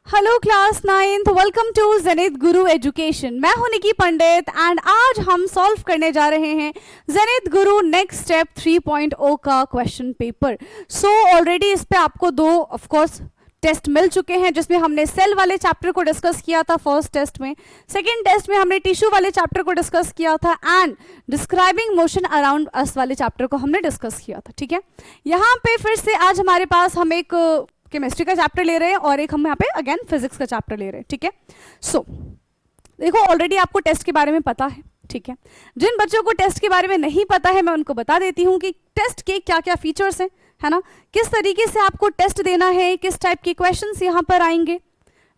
Hello class 9th, welcome to Zenith Guru Education. मैं हूं निकी पंडित and आज हम सॉल्व करने जा रहे हैं ज़ेनिथ गुरु नेक्स्ट स्टेप 3.0 का क्वेश्चन पेपर। सो ऑलरेडी इस पे आपको दो ऑफ कोर्स टेस्ट मिल चुके हैं, जिसमें हमने सेल वाले चैप्टर को डिस्कस किया था फर्स्ट टेस्ट में, सेकंड टेस्ट में हमने टिश्यू वाले चैप्टर को डिस्कस किया था and describing motion around us वाले चैप्टर को हमने डिस्कस किया था। ठीक है, यहाँ पे फिर से आज हमारे पास हम एक केमिस्ट्री का चैप्टर ले रहे हैं और एक हम यहाँ पे अगेन फिजिक्स का चैप्टर ले रहे हैं। ठीक है, सो देखो ऑलरेडी आपको टेस्ट के बारे में पता है। ठीक है, जिन बच्चों को टेस्ट के बारे में नहीं पता है मैं उनको बता देती हूँ कि टेस्ट के क्या क्या फीचर्स हैं, है ना, किस तरीके से आपको टेस्ट देना है, किस टाइप के क्वेश्चंस यहाँ पर आएंगे।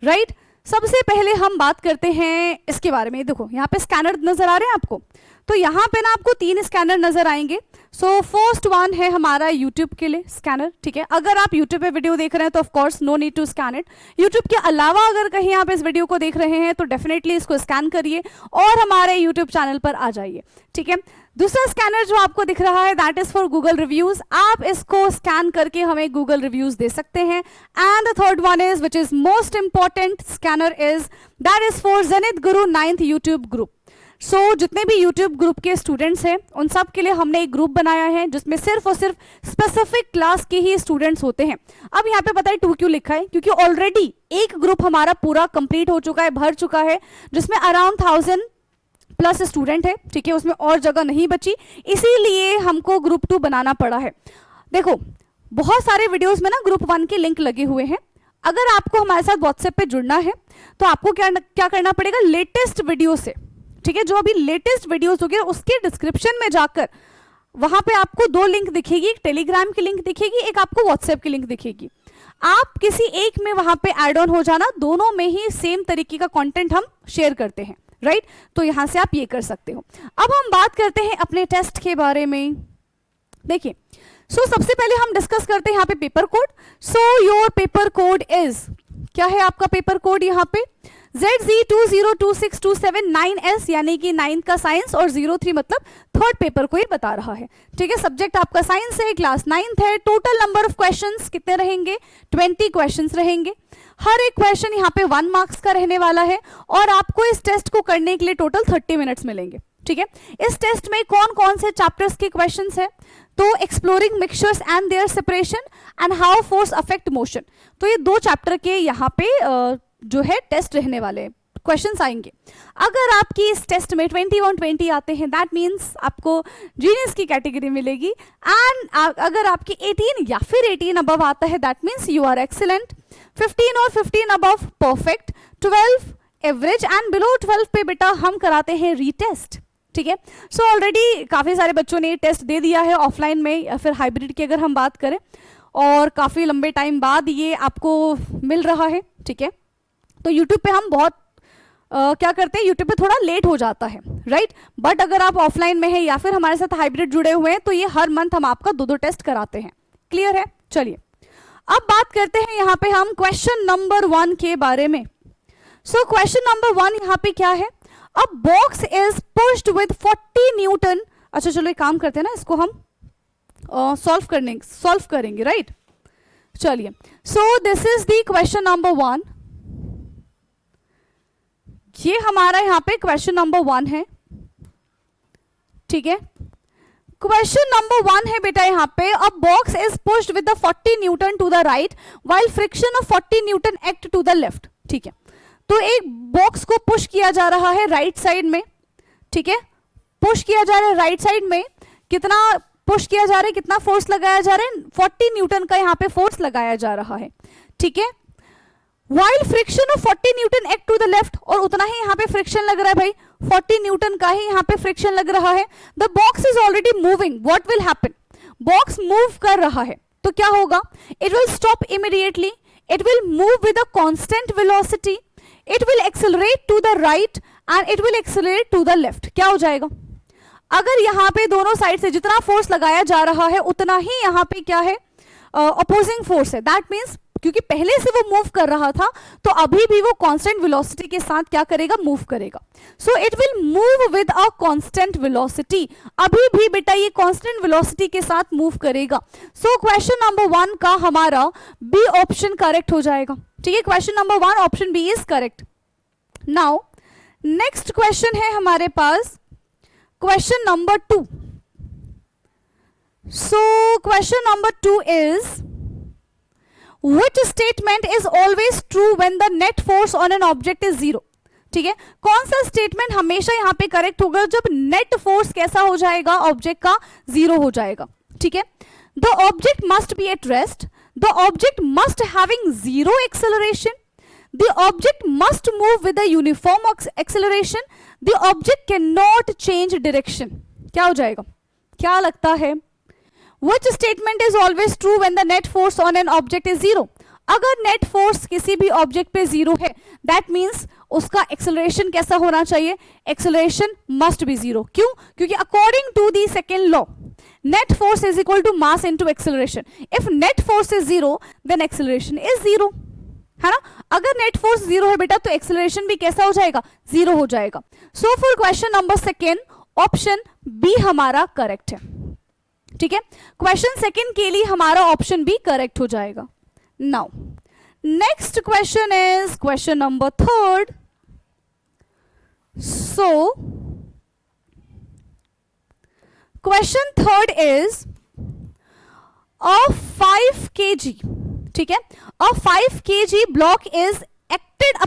राइट, सबसे पहले हम बात करते हैं इसके बारे में। देखो यहाँ पे स्कैनर नजर आ रहे हैं आपको, तो यहाँ पे ना आपको 3 स्कैनर नजर आएंगे। सो फर्स्ट वन है हमारा यूट्यूब के लिए स्कैनर। ठीक है, अगर आप यूट्यूब पे वीडियो देख रहे हैं तो of course no need to scan it. YouTube के अलावा अगर कहीं आप इस वीडियो को देख रहे हैं तो डेफिनेटली इसको स्कैन करिए और हमारे यूट्यूब चैनल पर आ जाइए। ठीक है, दूसरा स्कैनर जो आपको दिख रहा है that is for Google reviews. आप इसको स्कैन करके हमें गूगल रिव्यूज दे सकते हैं। And the third one is which is most important scanner is that is for Zenith Guru 9th YouTube group. सो जितने भी यूट्यूब ग्रुप के स्टूडेंट्स हैं उन सब के लिए हमने एक ग्रुप बनाया है जिसमें सिर्फ और सिर्फ स्पेसिफिक क्लास के ही स्टूडेंट्स होते हैं। अब यहाँ पे पता है 2 क्यों लिखा है, क्योंकि ऑलरेडी एक ग्रुप हमारा पूरा कंप्लीट हो चुका है, भर चुका है, जिसमें अराउंड 1000+ स्टूडेंट है। ठीक है, उसमें और जगह नहीं बची, इसीलिए हमको ग्रुप 2 बनाना पड़ा है। देखो बहुत सारे वीडियोस में ना ग्रुप 1 के लिंक लगे हुए हैं। अगर आपको हमारे साथ व्हाट्सएप पे जुड़ना है तो आपको क्या करना पड़ेगा, लेटेस्ट वीडियो से, ठीक है, जो अभी लेटेस्ट वीडियोस होगी उसके डिस्क्रिप्शन में जाकर वहां पे आपको 2 लिंक दिखेगी, एक टेलीग्राम की लिंक दिखेगी, एक आपको व्हाट्सएप की लिंक दिखेगी। आप किसी एक में वहां पे ऐड ऑन हो जाना, दोनों में ही सेम तरीके का कंटेंट हम शेयर करते हैं। राइट, तो यहां से आप ये कर सकते हो। अब हम बात करते हैं अपने टेस्ट के बारे में। देखिए सबसे पहले हम डिस्कस करते हैं यहाँ पे paper code. Your paper code is, क्या है आपका पेपर कोड यहाँ पे, ZZ2026279S, यानी कि 9th का साइंस, और 03 मतलब थर्ड पेपर को ये बता रहा है। ठीक है, सब्जेक्ट आपका साइंस है, क्लास 9th है। टोटल नंबर ऑफ क्वेश्चंस कितने रहेंगे, 20 क्वेश्चंस रहेंगे। हर एक क्वेश्चन यहाँ पे 1 मार्क्स का रहने वाला है और आपको इस टेस्ट को करने के लिए टोटल 30 मिनट्स मिलेंगे। ठीक है, इस टेस्ट में कौन कौन से चैप्टर्स के क्वेश्चंस है, तो exploring mixtures and their separation and how force affect motion, तो ये 2 चैप्टर के यहाँ पे जो है टेस्ट रहने वाले क्वेश्चंस आएंगे। अगर आपकी इस टेस्ट में 21-20 आते हैं दैट मीन्स आपको जीनियस की कैटेगरी मिलेगी। एंड अगर आपकी 18 या फिर 18 अबव आता है that means you are excellent. 15 और 15 above perfect, 12 average and below 12 पे बेटा हम कराते हैं रीटेस्ट। ठीक है, सो ऑलरेडी काफ़ी सारे बच्चों ने टेस्ट दे दिया है ऑफलाइन में या फिर हाइब्रिड की अगर हम बात करें, और काफ़ी लंबे टाइम बाद ये आपको मिल रहा है। ठीक है, तो यूट्यूब पे हम बहुत क्या करते हैं, यूट्यूब पे थोड़ा लेट हो जाता है। राइट, बट अगर आप ऑफलाइन में है या फिर हमारे साथ हाइब्रिड जुड़े हुए हैं तो ये हर मंथ हम आपका 2 टेस्ट कराते हैं। क्लियर है, चलिए अब बात करते हैं यहाँ पे हम क्वेश्चन नंबर 1 के बारे में। क्वेश्चन नंबर 1 यहाँ पे क्या है, अ box is pushed with 40 Newton. अच्छा चलो एक काम करते हैं ना, इसको हम सॉल्व करेंगे। राइट, चलिए this is the question number 1। ये हमारा यहाँ पे क्वेश्चन नंबर 1 है। ठीक है, क्वेश्चन नंबर 1 है बेटा यहाँ पे, a box is pushed with the 40 newton to the right while friction of 40 newton act to the left. ठीक है, तो एक बॉक्स को पुश किया जा रहा है राइट साइड में। ठीक है, पुश किया जा रहा है राइट साइड में, कितना पुश किया जा रहा है, कितना फोर्स लगाया जा रहा है, 40 न्यूटन का यहाँ पे फोर्स लगाया जा रहा है। ठीक है, while friction of 40 newton act to the left, और उतना ही यहाँ पे फ्रिक्शन लग रहा है भाई, 40 न्यूटन का ही यहाँ पे फ्रिक्शन लग रहा है। The box is already moving, what will happen, box move कर रहा है तो क्या होगा, it will stop immediately, it will move with a constant velocity, it will accelerate to the right and it will accelerate to the left. क्या हो जाएगा, अगर यहाँ पे दोनों साइड से जितना फोर्स लगाया जा रहा है उतना ही यहाँ पे क्या है, अपोजिंग फोर्स है। दैट मीन्स क्योंकि पहले से वो मूव कर रहा था तो अभी भी वो कांस्टेंट वेलोसिटी के साथ क्या करेगा, मूव करेगा। So it will move with a constant velocity, अभी भी बेटा ये कांस्टेंट वेलोसिटी के साथ मूव करेगा। सो क्वेश्चन नंबर 1 का हमारा बी ऑप्शन करेक्ट हो जाएगा। ठीक है, question number 1 option B is correct. Now next question है हमारे पास question number 2। So question number 2 is which statement is always true when the net force on an object is 0। ठीक है, कौन सा स्टेटमेंट हमेशा यहां पे करेक्ट होगा जब नेट फोर्स कैसा हो जाएगा, ऑब्जेक्ट का 0 हो जाएगा। ठीक है, the object must be at rest, the object must having 0 acceleration, the object must move with a uniform acceleration, the object can not change direction. क्या हो जाएगा, क्या लगता है? Which statement is always true when the net force on an object is 0? अगर net force किसी भी object पे 0 है, दैट मीन्स उसका एक्सेलरेशन कैसा होना चाहिए? Acceleration must be 0। क्यों? क्योंकि according to the second law, net force is equal to mass into acceleration. If net force is 0 then acceleration is 0, है ना। अगर नेट फोर्स 0 है बेटा तो एक्सेलरेशन भी कैसा हो जाएगा? 0 हो जाएगा। So for question number 2 option B हमारा करेक्ट है। ठीक है, क्वेश्चन 2 के लिए हमारा ऑप्शन बी करेक्ट हो जाएगा। Now next question is question number 3। So question 3 is a 5 kg, ठीक है, अ 5 kg block is acted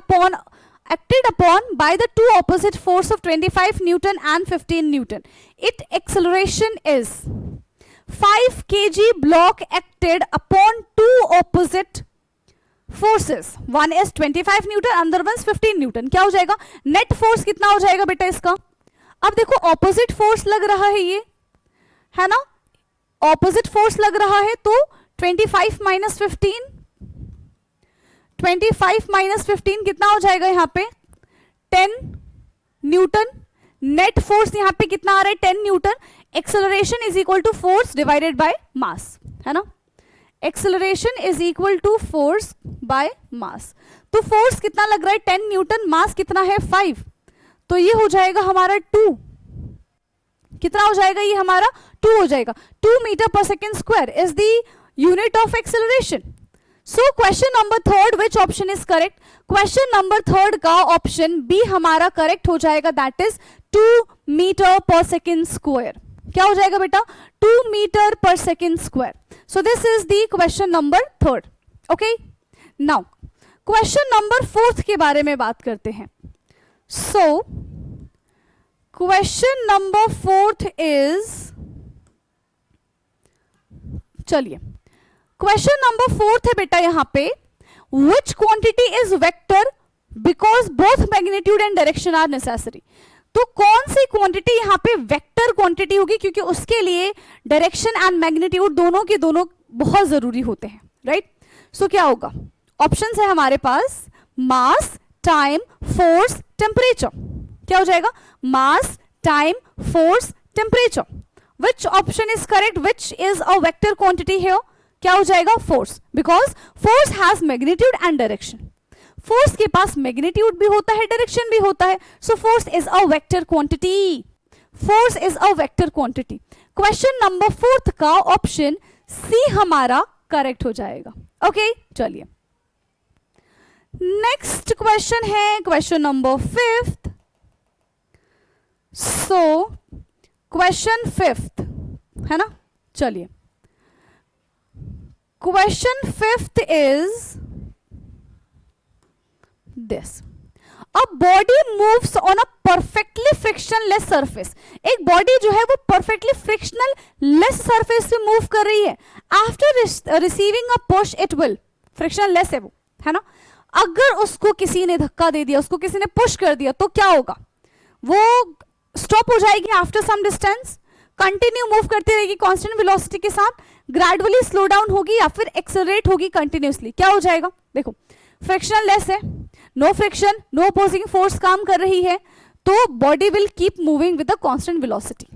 upon by the two opposite force of 25 Newton and 15 Newton. Its acceleration is 5 kg block acted upon two opposite forces. One is 25 Newton, another one is 15 Newton. क्या हो जाएगा? Net force कितना हो जाएगा बेटा इसका? अब देखो ऑपोजिट फोर्स लग रहा है, ये है ना, ऑपोजिट फोर्स लग रहा है, तो 25 माइनस 15, 25 माइनस 15 कितना हो जाएगा यहाँ पे? 10 न्यूटन। नेट फोर्स यहाँ पे कितना आ रहा है? 10 newton. Acceleration is equal to force divided by mass, है ना। Acceleration is equal to force by mass. तो फोर्स कितना लग रहा है? 10 न्यूटन। मास कितना है? 5। तो ये हो जाएगा हमारा 2। कितना हो जाएगा ये हमारा? 2 हो जाएगा। 2 मीटर पर second square is the unit of acceleration. So question number 3 which option is correct? Question number 3 का ऑप्शन बी हमारा करेक्ट हो जाएगा, दैट इज 2 मीटर पर सेकेंड स्क्वायर। क्या हो जाएगा बेटा? 2 मीटर पर second square. So this is the question number 3। Okay, now question number 4 के बारे में बात करते हैं। सो क्वेश्चन नंबर 4 इज, चलिए क्वेश्चन नंबर 4 है बेटा यहां पे, which quantity is vector because both magnitude and direction are necessary। तो कौन सी क्वांटिटी यहां पे वेक्टर क्वांटिटी होगी? क्योंकि उसके लिए डायरेक्शन एंड मैग्नीट्यूड दोनों के दोनों बहुत जरूरी होते हैं, राइट। सो क्या होगा? ऑप्शंस है हमारे पास, मास, टाइम, फोर्स, टेम्परेचर। क्या हो जाएगा? Mass, time, force, temperature. Which option is correct? Which is a vector quantity here? क्या हो जाएगा? Force, because force has magnitude and direction. Force के पास मैग्नीट्यूड भी होता है, डायरेक्शन भी होता है। So force is a vector quantity. Force is a vector quantity. Question number 4 का ऑप्शन सी हमारा करेक्ट हो जाएगा। ओके, चलिए नेक्स्ट क्वेश्चन है क्वेश्चन नंबर 5। सो क्वेश्चन 5 है ना, चलिए question 5 is this, a body moves on a perfectly frictionless surface। एक बॉडी जो है वो perfectly frictionless surface पे मूव कर रही है। after receiving a push it will, frictionless है वो, है ना। अगर उसको किसी ने धक्का दे दिया, उसको किसी ने पुश कर दिया, तो क्या होगा? वो स्टॉप हो जाएगी after some distance, continue move करती रहेगी कांस्टेंट वेलोसिटी के साथ, ग्रेजुअली स्लो डाउन होगी या फिर एक्सेलरेट होगी कंटिन्यूसली। क्या हो जाएगा? देखो फ्रिक्शनलेस है, no friction, no opposing force काम कर रही है, तो body will keep moving with the constant velocity.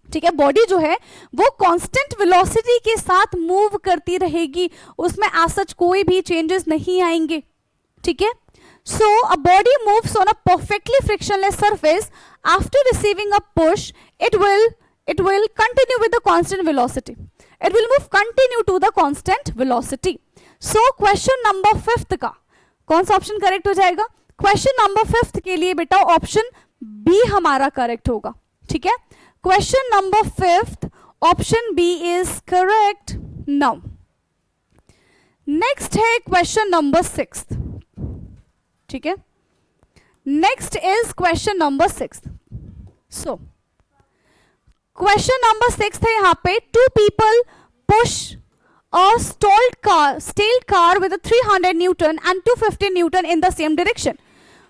ठीक है, बॉडी जो है वो कांस्टेंट वेलोसिटी के साथ मूव करती रहेगी, उसमें एज सच कोई भी चेंजेस नहीं आएंगे। ठीक है, so a body moves on a perfectly frictionless surface after receiving a push, it will continue with the constant velocity, it will move continue to the constant velocity। So question number 5 का कौन सा option correct हो जाएगा? Question number 5 के लिए बेटा option B हमारा correct होगा, ठीक है। Question number 5 option B is correct. Now next है क्वेश्चन नंबर 6, ठीक है। Next is question number 6। So question number 6 है यहां पे, two people push a stalled car with a 300 Newton and 250 Newton in the same direction.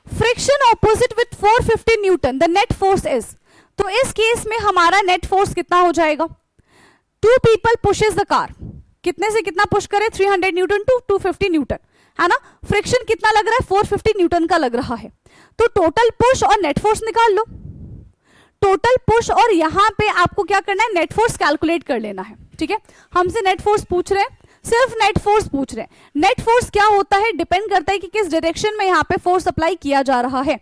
Friction opposite with 450 Newton. The net force is. तो इस case में हमारा net force कितना हो जाएगा? Two people pushes the car, कितने से कितना पुश करे? 300 न्यूटन टू 250 न्यूटन, है ना। फ्रिक्शन कितना लग रहा है? 450 न्यूटन का लग रहा है। तो टोटल पुश और नेट फोर्स निकाल लो। टोटल पुश और यहां पे आपको क्या करना है? नेट फोर्स कैलकुलेट कर लेना है, ठीक है। हमसे नेट फोर्स पूछ रहे हैं, सिर्फ नेट फोर्स पूछ रहे हैं। नेट फोर्स क्या होता है? डिपेंड करता है कि किस डायरेक्शन में यहां पे फोर्स अप्लाई किया जा रहा है,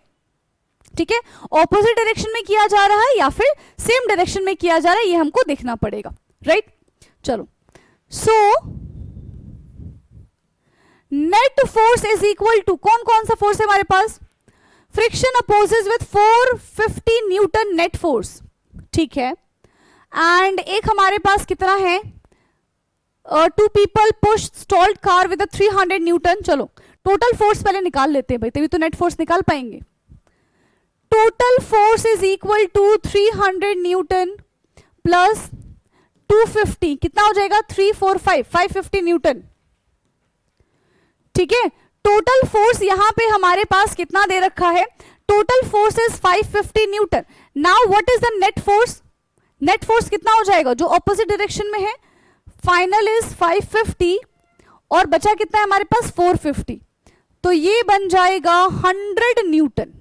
ठीक है। ऑपोजिट डायरेक्शन में किया जा रहा है या फिर सेम डायरेक्शन में किया जा रहा है, ये हमको देखना पड़ेगा, राइट। चलो, so net force is equal to, कौन कौन सा फोर्स है हमारे पास? Friction opposes with 450 newton net force, ठीक है। एंड एक हमारे पास कितना है? Two people push stalled car with 300 newton. चलो टोटल फोर्स पहले निकाल लेते हैं भाई, तभी तो नेट फोर्स निकाल पाएंगे। Total force is equal to 300 newton plus 250, कितना हो जाएगा? 345, 550 न्यूटन, ठीक है। टोटल फोर्स यहां पे हमारे पास कितना दे रखा है? Total force is 550 Newton. Now what is the net force? Net force कितना हो जाएगा जो ऑपोजिट डायरेक्शन में है? फाइनल इज 550 और बचा कितना है हमारे पास? 450। तो ये बन जाएगा 100 न्यूटन,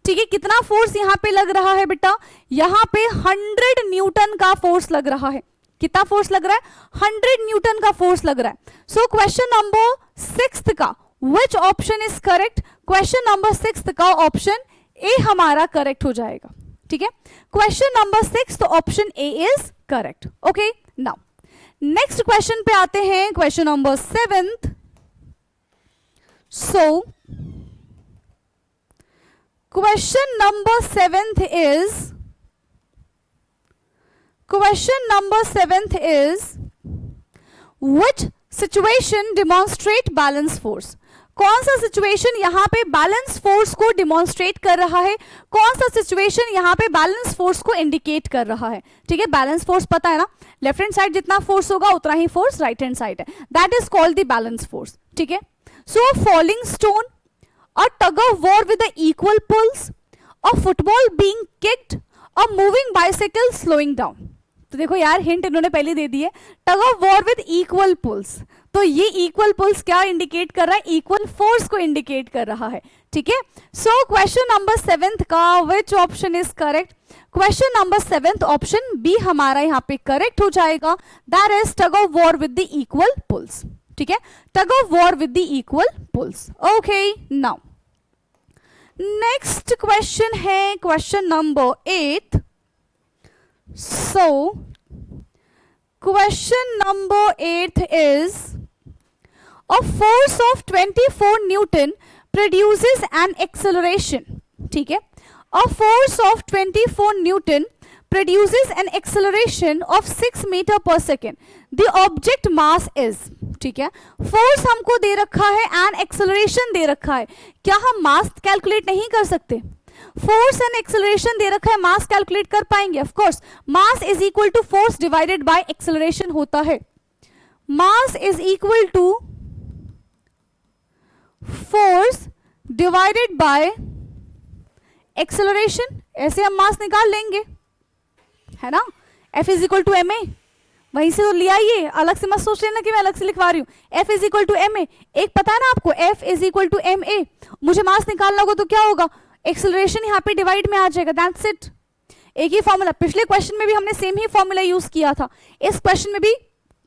ठीक है। कितना फोर्स यहां पे लग रहा है बेटा? यहां पे 100 न्यूटन का फोर्स लग रहा है। कितना फोर्स लग रहा है? 100 न्यूटन का फोर्स लग रहा है। सो क्वेश्चन नंबर 6 का which option is correct? Question number 6 का ऑप्शन ए हमारा करेक्ट हो जाएगा, ठीक है। क्वेश्चन नंबर 6 तो option A is correct. Okay, now next question पे आते हैं, question number 7। So question number 7 is which situation demonstrate balance force? कौन सा सिचुएशन यहां पे बैलेंस फोर्स को डिमॉन्स्ट्रेट कर रहा है? कौन सा सिचुएशन यहां पे बैलेंस फोर्स को इंडिकेट कर रहा है? ठीक है, बैलेंस फोर्स पता है ना, लेफ्ट हैंड साइड जितना फोर्स होगा उतना ही फोर्स राइट हैंड साइड है, that is called the balance force, ठीक है। So falling stone, a tug of war with the equal pulls, a football being kicked, a moving bicycle slowing down. तो देखो यार, hint इन्होंने पहले दे दी है, tug of war with equal pulls, तो ये इक्वल पुल्स क्या इंडिकेट कर रहा है? इक्वल फोर्स को इंडिकेट कर रहा है, ठीक है। सो क्वेश्चन नंबर 7 का which option is correct? Question number 7 option B हमारा यहाँ पे करेक्ट हो जाएगा, that is tug of war with the equal pulls, ठीक है, tug of war with the equal pulls. Okay, now next question है question number 8। So, question number 8 is, a force of 24 Newton produces an acceleration, ठीक है, a force of 24 Newton produces an acceleration of 6 meter per second. The object mass is, ठीक है, force हमको दे रखा है and acceleration दे रखा है, क्या हम मास कैलकुलेट नहीं कर सकते? फोर्स एंड एक्सेलरेशन दे रखा है, मास कैलकुलेट कर पाएंगे? Of course, mass is equal to force divided by acceleration होता है। Mass is equal to force divided by acceleration, ऐसे हम मास निकाल लेंगे, है ना। F is equal to M A, वहीं से तो लिया, ये अलग से मत सोच लेना कि मैं अलग से लिखवा रही हूं। F is equal to M A, एक पता है ना आपको, F is equal to M A. मुझे मास निकालना होगा तो क्या होगा? एक्सेलरेशन यहाँ पे डिवाइड में आ जाएगा, दैट्स इट। एक ही फॉर्मूला, पिछले क्वेश्चन में भी हमने सेम ही फॉर्मूला यूज किया था, इस क्वेश्चन में भी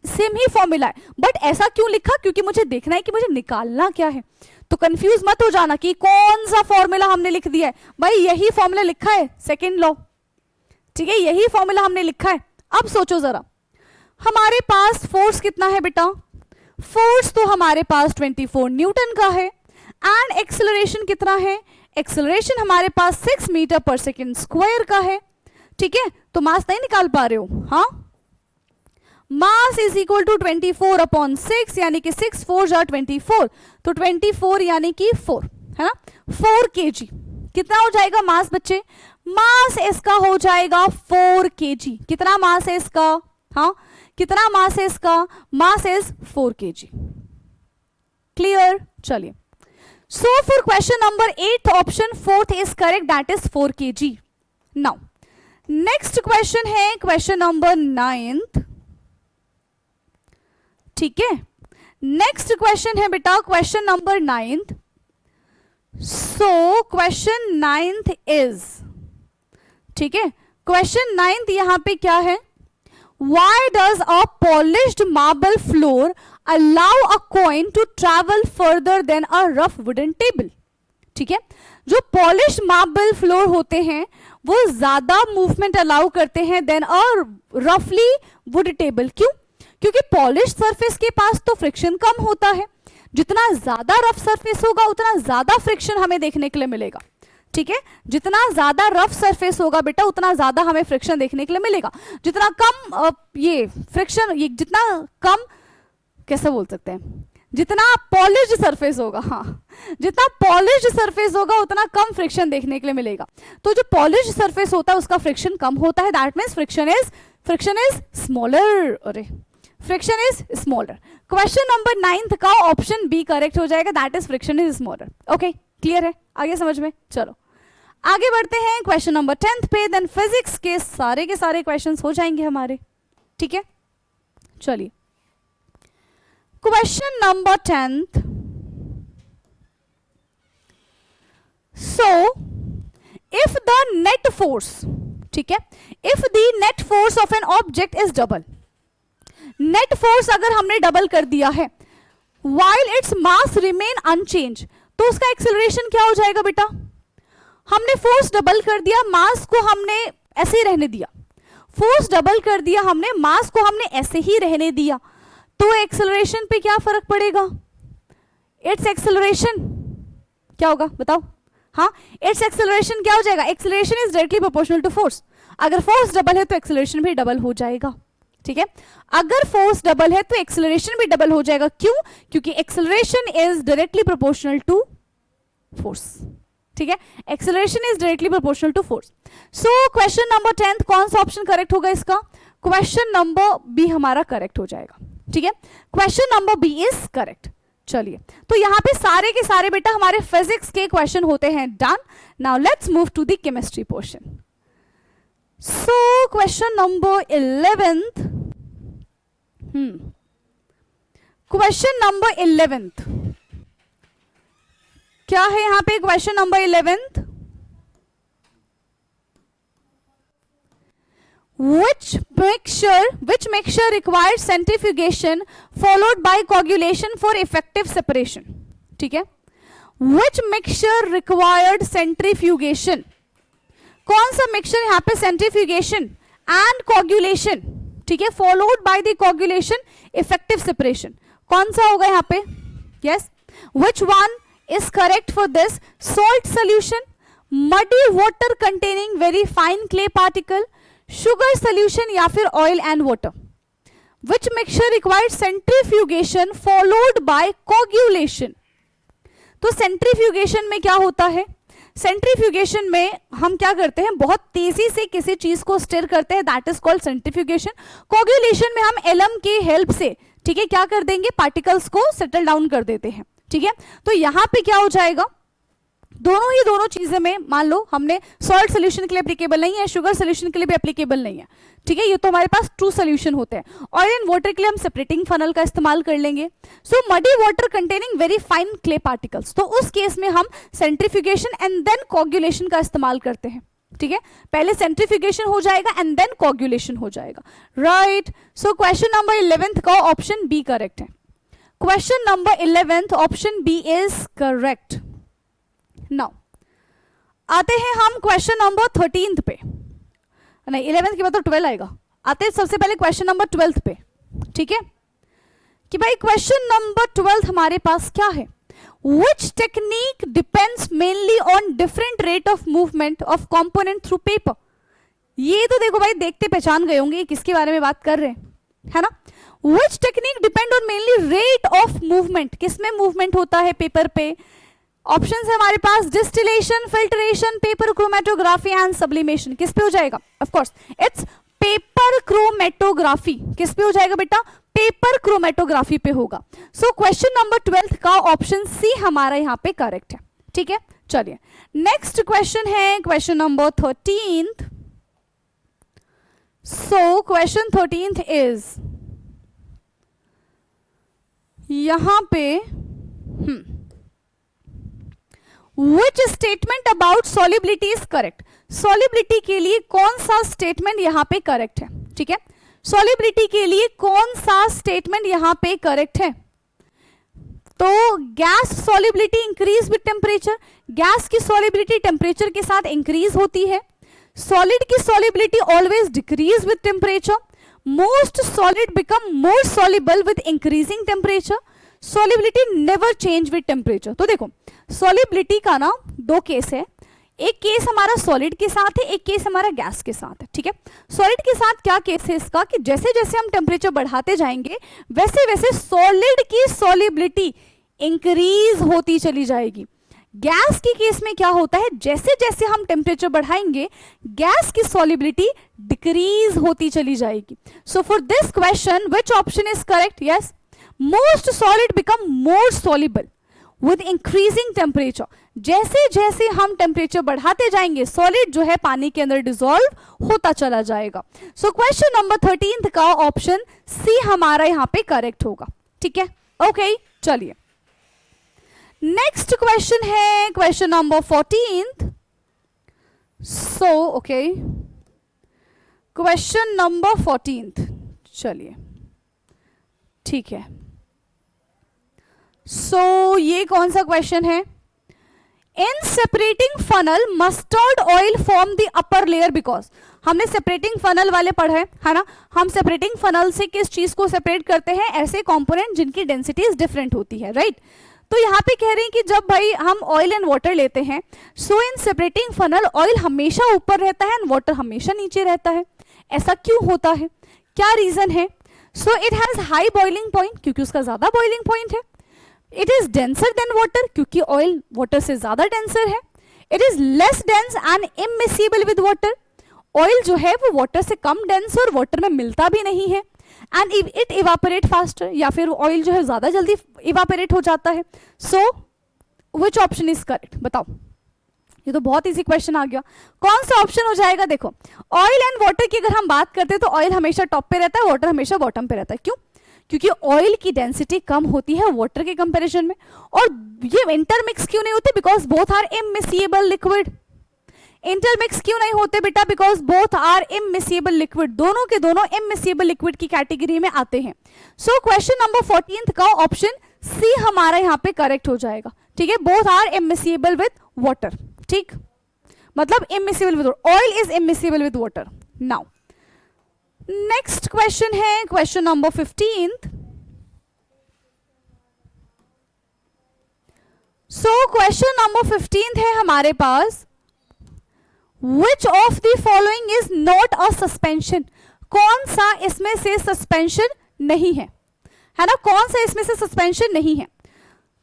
सेम ही फॉर्मूला है, बट ऐसा क्यों लिखा? क्योंकि मुझे देखना है कि मुझे निकालना क्या है। तो कंफ्यूज मत हो जाना कि कौन सा फॉर्मूला हमने लिख दिया है, भाई यही फॉर्मूला लिखा है, सेकेंड लॉ, ठीक है, यही फॉर्मूला हमने लिखा है। अब सोचो जरा, हमारे पास फोर्स कितना है बेटा? फोर्स तो हमारे पास 24 न्यूटन का है, एंड एक्सेलरेशन कितना है, एक्सेलरेशन हमारे पास 6 मीटर पर सेकेंड स्क्वायर का है। ठीक है, तो मास नहीं निकाल पा रहे हो, हाँ, मास इज इक्वल टू 24/6 यानी कि 6 4 are 24, तो 24 यानी कि 4 है ना, 4 kg। कितना हो जाएगा मास बच्चे, मास इसका हो जाएगा 4 kg। कितना मास है इसका, हाँ, कितना मास है इसका, मास इज 4 kg। क्लियर, चलिए। So for question number 8 option 4th is correct, that is 4 kg। Now next question है क्वेश्चन नंबर 9th। ठीक है, नेक्स्ट क्वेश्चन है बेटा question number 9th। So question 9th is, ठीक है, क्वेश्चन 9th यहां पे क्या है, why does a polished marble floor allow a coin to travel further than a rough wooden table. ठीक है, जो पॉलिश्ड मार्बल फ्लोर होते हैं वो ज्यादा मूवमेंट अलाउ करते हैं देन अ रफली वुड टेबल। क्यों, क्योंकि पॉलिश्ड सरफेस के पास तो फ्रिक्शन कम होता है, जितना ज्यादा रफ सरफेस होगा उतना ज्यादा फ्रिक्शन हमें देखने के लिए मिलेगा। ठीक है, जितना ज्यादा रफ सरफेस होगा बेटा उतना ज्यादा हमें फ्रिक्शन देखने के लिए मिलेगा। जितना कम ये फ्रिक्शन, ये जितना कम, कैसे बोल सकते हैं, जितना पॉलिश्ड सरफेस होगा, हाँ, जितना पॉलिश्ड सरफेस होगा उतना कम फ्रिक्शन देखने के लिए मिलेगा। तो जो पॉलिश्ड सरफेस होता है उसका फ्रिक्शन कम होता है, that means friction is smaller. अरे friction is smaller. Question number 9th का ऑप्शन बी करेक्ट हो जाएगा, that is friction is smaller. Okay, clear है, आगे समझ में। चलो आगे बढ़ते हैं क्वेश्चन नंबर 10th पे, देन फिजिक्स के सारे क्वेश्चंस हो जाएंगे हमारे। ठीक है, चलिए question number 10th। So if the net force, ठीक है, if the net force of an object is double, net force अगर हमने डबल कर दिया है, while its mass remain unchanged, तो उसका एक्सेलरेशन क्या हो जाएगा बेटा, हमने फोर्स डबल कर दिया, मास को हमने ऐसे ही रहने दिया, फोर्स डबल कर दिया हमने, मास को हमने ऐसे ही रहने दिया, तो एक्सेलरेशन पे क्या फर्क पड़ेगा, इट्स एक्सेलरेशन क्या होगा बताओ, हाँ, इट्स एक्सेलरेशन क्या हो जाएगा, acceleration is directly proportional to force. अगर फोर्स डबल है तो एक्सेलरेशन भी डबल हो जाएगा। ठीक है, अगर फोर्स डबल है तो एक्सेलरेशन भी डबल हो जाएगा। क्यों, क्योंकि acceleration is directly proportional to force. ठीक है, acceleration is directly proportional to force. So question number 10th कौन सा ऑप्शन करेक्ट होगा इसका, क्वेश्चन नंबर बी हमारा करेक्ट हो जाएगा। ठीक है, question number B is correct. चलिए, तो यहां पे सारे के सारे बेटा हमारे फिजिक्स के क्वेश्चन होते हैं done. Now let's move to the chemistry portion. So question number 11th, question number 11th क्या है यहां पे, question number 11th, which mixture requires centrifugation followed by coagulation for effective separation। ठीक है, which mixture required centrifugation, कौन सा mixture यहां पे सेंट्रीफ्यूगेशन एंड कोगुलेशन, ठीक है, followed by the coagulation effective separation, कौन सा होगा यहां पे, yes, which one is correct for this, salt solution, muddy water containing very fine clay particle, sugar solution या फिर oil and water. Which mixture required centrifugation followed by coagulation, तो centrifugation में क्या होता है, सेंट्रीफ्यूगेशन में हम क्या करते हैं, बहुत तेजी से किसी चीज को स्टिर करते हैं, that is called centrifugation. Coagulation में हम एलम के हेल्प से, ठीक है, क्या कर देंगे, पार्टिकल्स को सेटल डाउन कर देते हैं। ठीक है, तो यहां पे क्या हो जाएगा, दोनों चीजें में मान लो हमने सॉल्ट सोल्यूशन के लिए एप्लीकेबल नहीं है, शुगर सोल्यूशन के लिए भी एप्लीकेबल नहीं है। ठीक है, ये तो हमारे पास ट्रू सोल्यूशन होते हैं। ऑयल एंड वाटर के लिए हम सेपरेटिंग फनल का इस्तेमाल कर लेंगे। So muddy water containing very fine clay particles, तो उस केस में हम सेंट्रीफ्यूगेशन एंड देन कोगुलेशन का इस्तेमाल करते हैं। ठीक है, पहले सेंट्रीफ्यूगेशन हो जाएगा एंड देन कोगुलेशन हो जाएगा, राइट। सो क्वेश्चन नंबर 11th का ऑप्शन बी करेक्ट है। Question number 11th option B is correct. Now आते हैं हम क्वेश्चन नंबर 13th पे, नहीं 11th के बाद तो 12 आएगा, आते हैं सबसे पहले क्वेश्चन नंबर 12th पे। ठीक है, कि भाई क्वेश्चन नंबर 12 हमारे पास क्या है, Which technique depends mainly on different rate of movement of component through paper? ये तो देखो भाई, देखते पहचान गए होंगे किसके बारे में बात कर रहे हैं, है ना। Which technique depend on mainly rate of movement? किसमें मूवमेंट होता है पेपर पे? ऑप्शंस है हमारे पास, distillation, filtration, paper chromatography and sublimation. किस पे हो जाएगा? Of course it's paper chromatography. किस पे हो जाएगा बेटा? पेपर क्रोमेटोग्राफी पे होगा। सो क्वेश्चन नंबर 12 का ऑप्शन सी हमारा यहाँ पे करेक्ट है। ठीक है, चलिए नेक्स्ट क्वेश्चन है question number 13। So question 13 is यहां पे Which statement about solubility is correct? Solubility के लिए कौन सा स्टेटमेंट यहाँ पे करेक्ट है? ठीक है, solubility के लिए कौन सा स्टेटमेंट यहाँ पे करेक्ट है? तो gas solubility increase with temperature, gas की solubility टेम्परेचर के साथ इंक्रीज होती है। सॉलिड की solubility always decrease with temperature. Most solid become more soluble with increasing temperature. Solubility never change with temperature. तो देखो सॉल्युबिलिटी का ना दो केस है, एक केस हमारा सॉलिड के साथ है, एक केस हमारा गैस के साथ है। ठीक है, सॉलिड के साथ क्या केस है इसका कि जैसे जैसे हम टेम्परेचर बढ़ाते जाएंगे वैसे वैसे सॉलिड की सॉल्युबिलिटी इंक्रीज होती चली जाएगी। गैस के केस में क्या होता है, जैसे जैसे हम टेम्परेचर बढ़ाएंगे गैस की सॉल्युबिलिटी डिक्रीज होती चली जाएगी। So for this question which option is correct? Yes, most solid become more soluble with increasing temperature. जैसे जैसे हम टेम्परेचर बढ़ाते जाएंगे सॉलिड जो है पानी के अंदर डिसॉल्व होता चला जाएगा। सो क्वेश्चन नंबर 13 का ऑप्शन सी हमारा यहाँ पे करेक्ट होगा। ठीक है, ओके चलिए नेक्स्ट क्वेश्चन है question number 14। So okay question number 14, चलिए ठीक है। सो ये कौन सा क्वेश्चन है? In separating funnel mustard oil form the upper layer because. हमने सेपरेटिंग फनल वाले पढ़े है ना, हम सेपरेटिंग फनल से किस चीज को सेपरेट करते हैं? ऐसे कंपोनेंट जिनकी डेंसिटीज डिफरेंट होती है, राइट। तो यहाँ पे कह रहे हैं कि जब भाई हम ऑयल एंड वाटर लेते हैं सो इन सेपरेटिंग फनल ऑयल हमेशा ऊपर रहता है एंड वाटर हमेशा नीचे रहता है। ऐसा क्यों होता है, क्या रीजन है? So it has high boiling point, क्योंकि उसका ज्यादा बॉइलिंग पॉइंट है। It is denser then water, क्योंकि ऑयल वाटर से ज्यादा डेंसर है। It is less dense and immiscible with water, oil जो है वो वाटर से कम डेंस और वाटर में मिलता भी नहीं है। एंड इट इवापोरेट फास्टर, या फिर ऑयल जो है ज्यादा जल्दी इवापोरेट हो जाता है। सो विच ऑप्शन इज करेक्ट? बताओ, ये तो बहुत इजी क्वेश्चन आ गया। कौन सा ऑप्शन हो जाएगा? देखो ऑयल एंड वाटर की अगर हम बात करते हैं तो ऑयल हमेशा टॉप पे रहता है, वाटर हमेशा बॉटम पे रहता है। क्यों? क्योंकि ऑयल की डेंसिटी कम होती है वाटर के कंपैरिजन में। और ये इंटरमिक्स क्यों नहीं होते? Because both are immiscible liquid. Intermix क्यों नहीं होते बेटा? Because both are immiscible liquid, दोनों के दोनों इमिसिबल लिक्विड की कैटेगरी में आते हैं। सो क्वेश्चन नंबर 14 का ऑप्शन सी हमारा यहाँ पे करेक्ट हो जाएगा। ठीक है, both are immiscible with water. ठीक, मतलब immiscible with oil is immiscible with water. Now next question है question number 15। So question number 15 है हमारे पास, Which of the following is not a suspension? कौन सा इसमें से सस्पेंशन नहीं है, है ना? कौन सा इसमें से सस्पेंशन नहीं है?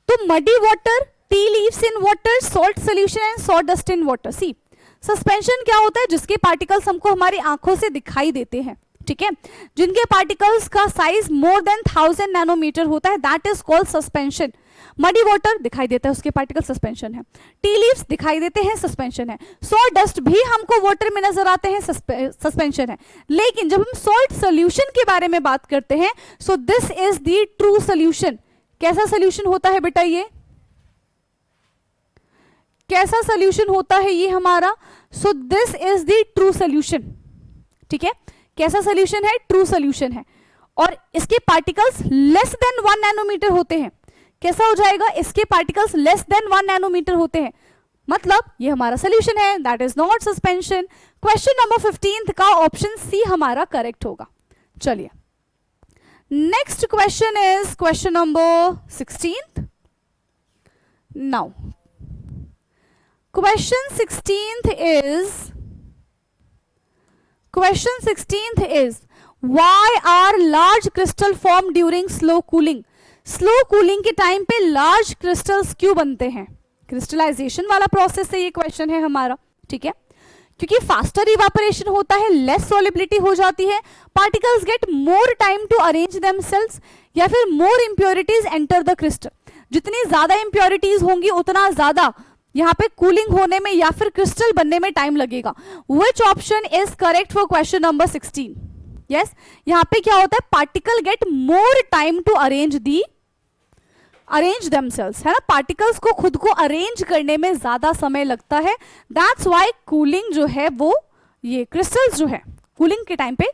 तो muddy water, tea leaves in water, salt solution and saw dust in water. See, suspension क्या होता है? जिसके पार्टिकल्स हमको हमारी आंखों से दिखाई देते हैं, ठीक है, जिनके पार्टिकल्स का साइज मोर देन 1000 नैनोमीटर होता है, that is called suspension. Muddy water दिखाई देता है, उसके पार्टिकल सस्पेंशन है। टी लीव्स दिखाई देते हैं, सस्पेंशन है। सॉल्ट डस्ट भी हमको वाटर में नजर आते हैं, सस्पेंशन है। लेकिन जब हम सॉल्ट सोल्यूशन के बारे में बात करते हैं, so this is the true solution. कैसा सोल्यूशन होता है बेटा? ये कैसा सोल्यूशन होता है ये हमारा? So this is the true solution. ठीक है, कैसा सोल्यूशन है? ट्रू सोल्यूशन है। और इसके पार्टिकल्स लेस देन 1 नैनोमीटर होते हैं। कैसा हो जाएगा? इसके पार्टिकल्स लेस देन 1 नैनोमीटर होते हैं, मतलब ये हमारा सोल्यूशन है, that is not suspension. Question number 15 का ऑप्शन सी हमारा करेक्ट होगा। चलिए Next question is question number 16th. Now, question 16th is why are large crystal form during slow cooling? Slow cooling के टाइम पे large crystals क्यों बनते हैं? Crystallisation वाला प्रोसेस से ये क्वेश्चन है हमारा, ठीक है, क्योंकि फास्टर इवापोरेशन होता है, लेस सॉलिबिलिटी हो जाती है, particles get more time to arrange themselves, या फिर more impurities enter the crystal. जितनी ज्यादा इंप्योरिटीज होंगी उतना ज्यादा यहाँ पे कूलिंग होने में या फिर क्रिस्टल बनने में टाइम लगेगा। Which option is correct for question number 16? Yes, यहाँ पे क्या होता है, particle get more time to arrange themselves, है ना, पार्टिकल्स को खुद को अरेंज करने में ज्यादा समय लगता है। दैट्स व्हाई कूलिंग जो है वो, ये क्रिस्टल्स जो है कूलिंग के टाइम पे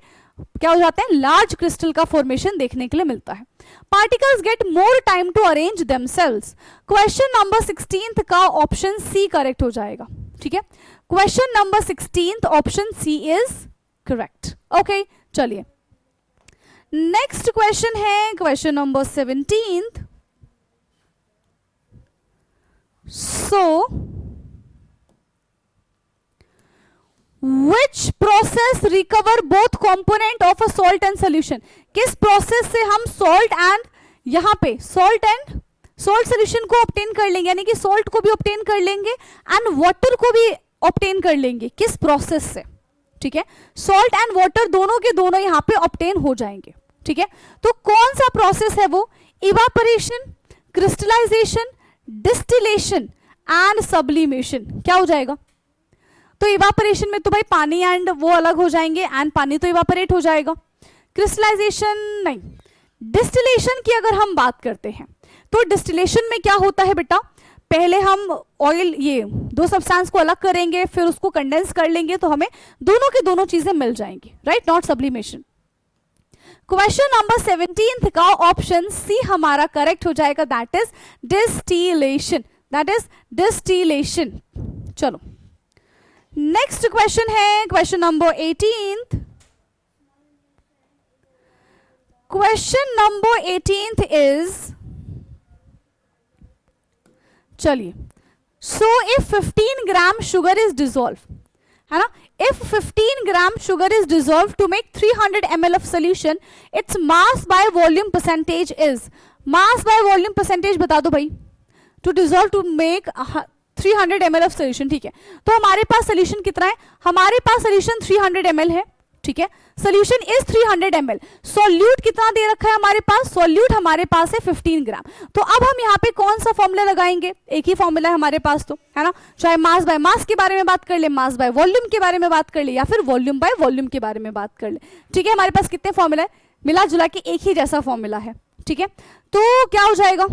क्या हो जाते हैं, लार्ज क्रिस्टल का फॉर्मेशन देखने के लिए मिलता है। Particles get more time to arrange themselves. Question number 16 का ऑप्शन सी करेक्ट हो जाएगा, ठीक है, question number 16 option C is correct. Okay, चलिए नेक्स्ट क्वेश्चन है question number 17। So, which process recover both component of a salt and solution? किस process से हम सॉल्ट एंड, यहां पे सॉल्ट सोल्यूशन को ऑब्टेन कर लेंगे, यानी कि सॉल्ट को भी ऑब्टेन कर लेंगे एंड वाटर को भी ऑब्टेन कर लेंगे। किस प्रोसेस से? ठीक है, सॉल्ट एंड वाटर दोनों के दोनों यहां पे ऑब्टेन हो जाएंगे, ठीक है। तो कौन सा प्रोसेस है वो? Evaporation, crystallization, distillation and sublimation. क्या हो जाएगा? तो इवापोरेशन में तो भाई पानी एंड वो अलग हो जाएंगे, एंड पानी तो इवापोरेट हो जाएगा। क्रिस्टलाइजेशन नहीं। डिस्टिलेशन की अगर हम बात करते हैं तो डिस्टिलेशन में क्या होता है बेटा, पहले हम ऑयल, ये दो सब्सटेंस को अलग करेंगे, फिर उसको कंडेंस कर लेंगे, तो हमें दोनों की दोनों चीजें मिल जाएंगी, right, not sublimation. Question number 17 का ऑप्शन सी हमारा करेक्ट हो जाएगा, that is distillation, that is distillation. चलो नेक्स्ट क्वेश्चन है question number 18। Question number 18 is, चलिए, so if 15 gram sugar is dissolve, है ना, if 15 gram sugar is dissolved to make 300 ml of solution, its mass by volume percentage is, mass by volume percentage बता दो भाई, to dissolve to make 300 ml of solution, ठीक है। तो हमारे पास solution कितना है? हमारे पास सोल्यूशन 300 ml है, ठीक है, सोल्यूशन इज 300 ml। सॉल्यूट कितना दे रखा है हमारे पास? सॉल्यूट हमारे पास है 15 ग्राम। तो अब हम यहाँ पे कौन सा फॉर्मूला लगाएंगे? एक ही फॉर्मूला है हमारे पास, तो है ना, चाहे मास बाय मास के बारे में बात कर ले, मास बाय वॉल्यूम के बारे में बात कर ले, या फिर वॉल्यूम बाय वॉल्यूम के बारे में बात कर ले, ठीक है। हमारे पास कितने फॉर्मूला है? मिला जुला के एक ही जैसा फॉर्मूला है, ठीक है। तो क्या हो जाएगा,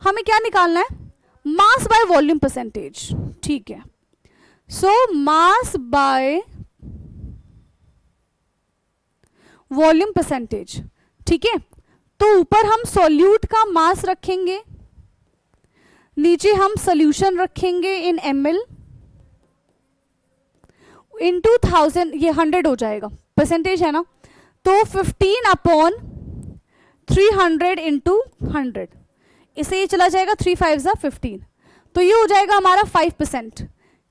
हमें क्या निकालना है? मास बाय वॉल्यूम परसेंटेज, ठीक है। सो मास बाय वॉल्यूम परसेंटेज, ठीक है। तो ऊपर हम सॉल्यूट का मास रखेंगे, नीचे हम सोल्यूशन रखेंगे इन ml, इनटू 1000, ये 100 हो जाएगा, परसेंटेज है ना, तो 15/300 इंटू 100, इसे ये चला जाएगा 3 5 15, तो ये हो जाएगा हमारा 5%।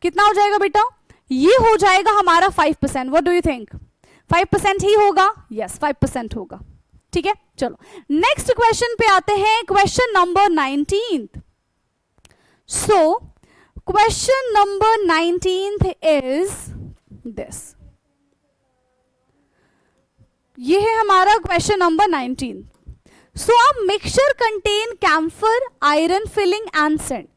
कितना हो जाएगा बेटा? ये हो जाएगा हमारा 5%। What do you think? 5% ही होगा? यस, 5% होगा, ठीक है। चलो नेक्स्ट क्वेश्चन पे आते हैं, question number 19। So question number 19 is this, ये है हमारा question number 19। So a mixture contain camphor, iron filing and sand,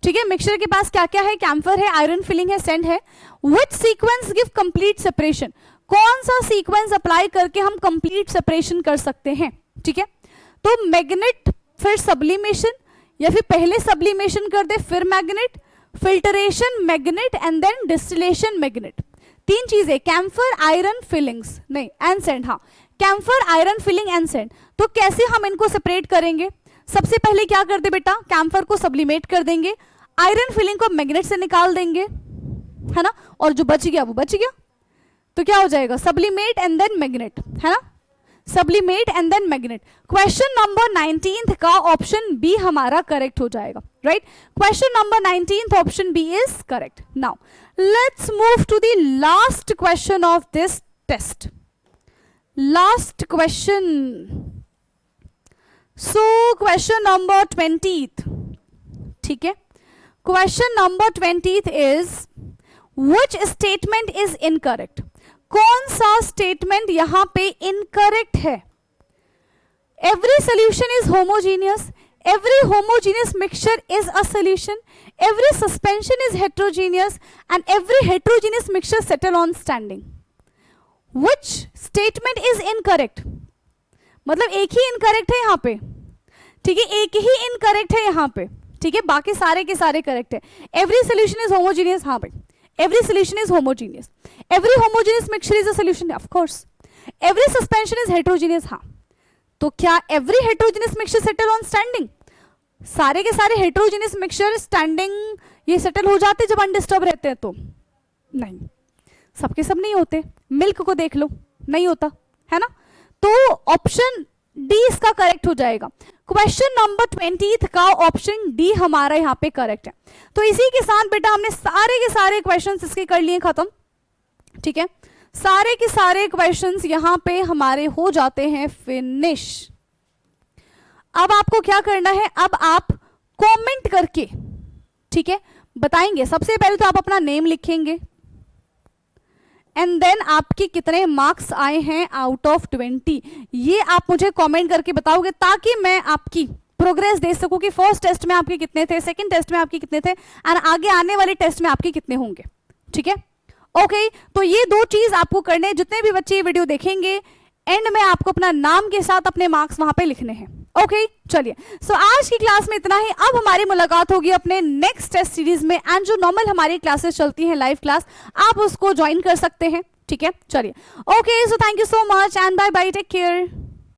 ठीक है। मिक्सचर के पास क्या क्या है? कैम्फर है, आयरन फिलिंग है, सेंड है। विच सीक्वेंस गिव कंप्लीट सेपरेशन? कौन सा सीक्वेंस अप्लाई करके हम कंप्लीट सेपरेशन कर सकते हैं, ठीक है। तो मैग्नेट, फिर सब्लिमेशन, या फिर पहले सब्लिमेशन कर दे फिर magnet, filtration magnet and then distillation magnet. तीन चीजें, कैम्फर, आयरन फिलिंग्स, नहीं एंड सेंड, हाँ, camphor, iron filing and sand. तो कैसे हम इनको सेपरेट करेंगे? सबसे पहले क्या कर दे बेटा? कैम्फर को सब्लिमेट कर देंगे, आयरन फिलिंग को मैग्नेट से निकाल देंगे, है ना, और जो बच गया वो बच गया। तो क्या हो जाएगा? सब्लिमेट एंड देन मैग्नेट, है ना, sublimate and then magnet. Question number 19 का ऑप्शन बी हमारा करेक्ट हो जाएगा, right. Question number 19 option B is correct. Now let's move to the last question of this test. Last question, so question number 20, ठीक है। Question number 20 is which statement is incorrect. कौन सा statement यहां पे incorrect है। Every solution is homogeneous, every homogeneous mixture is a solution, every suspension is heterogeneous and every heterogeneous mixture settle on standing. Which statement is incorrect, मतलब एक ही incorrect है यहां पे, ठीक है, एक ही इनकरेक्ट है यहां पे, ठीक है, बाकी सारे के सारे करेक्ट है। एवरी सोल्यूशन इज होमोजीनियस, हाँ भाई, every solution is homogeneous, every homogeneous mixture is a solution, of course, every suspension is heterogeneous, हाँ। तो क्या every heterogeneous mixture settle on standing, सारे के सारे heterogeneous mixture standing ये settle हो जाते जब undisturbed रहते हैं? तो नहीं, सबके सब नहीं होते। मिल्क को देख लो, नहीं होता है ना। तो ऑप्शन डी इसका करेक्ट हो जाएगा। क्वेश्चन नंबर 20 का ऑप्शन डी हमारा यहाँ पे करेक्ट है। तो इसी के साथ बेटा हमने सारे के सारे क्वेश्चंस इसके कर लिए खत्म, ठीक है। सारे के सारे क्वेश्चंस यहाँ पे हमारे हो जाते हैं फिनिश। अब आपको क्या करना है, अब आप कमेंट करके, ठीक है, बताएंगे। सबसे पहले तो आप अपना नेम लिखेंगे एंड देन आपके कितने मार्क्स आए हैं आउट ऑफ 20, ये आप मुझे कमेंट करके बताओगे, ताकि मैं आपकी प्रोग्रेस देख सकूं कि फर्स्ट टेस्ट में आपके कितने थे, सेकंड टेस्ट में आपके कितने थे एंड आगे आने वाले टेस्ट में आपके कितने होंगे, ठीक है। ओके, तो ये दो चीज आपको करने हैं। जितने भी बच्चे ये वीडियो देखेंगे, एंड में आपको अपना नाम के साथ अपने मार्क्स वहां पे लिखने हैं। ओके, चलिए, सो आज की क्लास में इतना ही। अब हमारी मुलाकात होगी अपने नेक्स्ट टेस्ट सीरीज में, एंड जो नॉर्मल हमारी क्लासेस चलती हैं लाइव क्लास, आप उसको ज्वाइन कर सकते हैं, ठीक है। चलिए, okay, so thank you so much and bye bye, take care.